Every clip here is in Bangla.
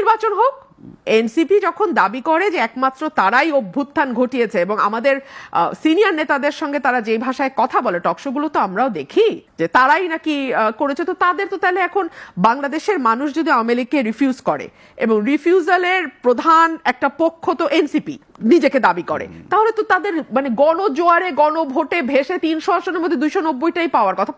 নির্বাচন হোক। এনসিপি যখন দাবি করে যে একমাত্র তারাই অভ্যুত্থান ঘটিয়েছে এবং আমাদের সিনিয়র নেতাদের সঙ্গে তারা যে ভাষায় কথা বলে, টকশোগুলো তো আমরাও দেখি যে তারাই নাকি করেছে, তো তাদের তো তাহলে এখন বাংলাদেশের মানুষ যদি আওয়ামী লীগকে রিফিউজ করে এবং রিফিউজালের প্রধান একটা পক্ষ তো এনসিপি নিজেকে দাবি করে, তাহলে তো তাদের মানে গণজোয়ারে গণভোটে ভেসে 300 আসনের মধ্যে 290টাই পাওয়ার কথা।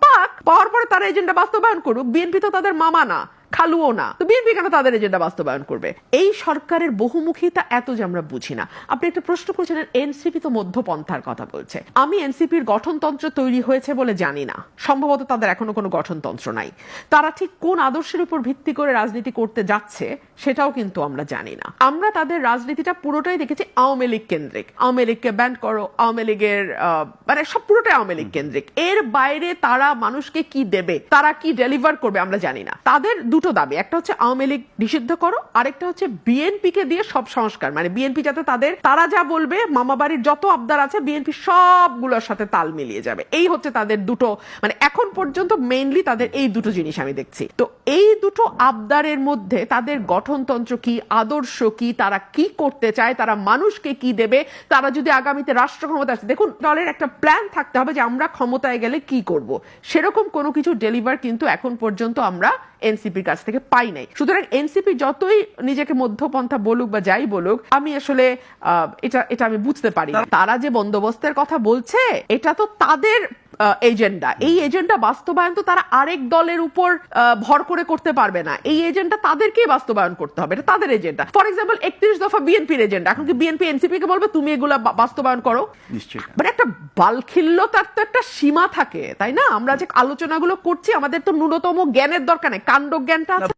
পাওয়ার পরে তারা এজেন্ডা বাস্তবায়ন করুক। বিএনপি তো তাদের মামা না, খালুও না, তো বিএনপি কেন তাদের এজেন্ডা বাস্তবায়ন করবে? এই সরকারের বহুমুখিতা এত যে আমরা বুঝি না। আপনি একটা প্রশ্ন করেছিলেন, এনসিপি তো মধ্যপন্থার কথা বলছে। আমি এনসিপির গঠনতন্ত্র তৈরি হয়েছে বলে জানি না, সম্ভবত তাদের এখনো কোনো গঠনতন্ত্র নাই। তারা ঠিক কোন আদর্শের উপর ভিত্তি করে রাজনীতি করতে যাচ্ছে সেটাও কিন্তু আমরা জানি না। আমরা তাদের রাজনীতিটা পুরোটাই দেখেছি আওয়ামী লীগ কেন্দ্রিক। আওয়ামী লীগকে ব্যান করো, আওয়ামী লীগের মানে সব পুরোটাই আওয়ামী লীগ কেন্দ্রিক। এর বাইরে তারা মানুষকে কি দেবে, তারা কি ডেলিভার করবে আমরা জানি না। তাদের দুটো দাবি, একটা হচ্ছে আওয়ামী লীগ নিষিদ্ধ করো, আরেকটা হচ্ছে বিএনপি কে দিয়ে সব সংস্কার, মানে বিএনপি যাতে তারা যা বলবে, মামা বাড়ির যত আবদার আছে বিএনপি সবগুলোর সাথে তাল মিলিয়ে যাবে। এই হচ্ছে তাদের দুটো, মানে এখন পর্যন্ত মেইনলি তাদের এই দুটো জিনিস আমি দেখছি। তো এই দুটো আবদারের মধ্যে তাদের গঠনতন্ত্র কি, আদর্শ কি, তারা কি করতে চায়, তারা মানুষকে কি দেবে, তারা যদি আগামীতে রাষ্ট্র ক্ষমতা আসে, দেখুন দলের একটা প্ল্যান থাকতে হবে যে আমরা ক্ষমতায় গেলে কি করব। সেরকম কোনো কিছু ডেলিভার কিন্তু এখন পর্যন্ত আমরা এনসিপির কাছ থেকে পাই নাই। সুতরাং এনসিপি যতই নিজেকে মধ্যপন্থা বলুক বা যাই বলুক, আমি আসলে এটা আমি বুঝতে পারি। তারা যে বন্দোবস্তের কথা বলছে এটা তো তাদের এজেন্ডা। এই এজেন্ডা বাস্তবায়ন তো তারা আরেক দলের উপর ভর করে করতে পারবে না। এই এজেন্ডা তাদেরকেই বাস্তবায়ন করতে হবে, এটা তাদের এজেন্ডা। ফর এক্সাম্পল 31 দফা বিএনপির এজেন্ডা, এখন কি বিএনপি এনসিপি কে বলবে তুমি এগুলা বাস্তবায়ন করো? নিশ্চয়ই। মানে একটা বালখিল্যতার তো একটা সীমা থাকে, তাই না? আমরা যে আলোচনাগুলো করছি আমাদের তো ন্যূনতম জ্ঞানের দরকার নেই, কাণ্ড জ্ঞানটা আছে।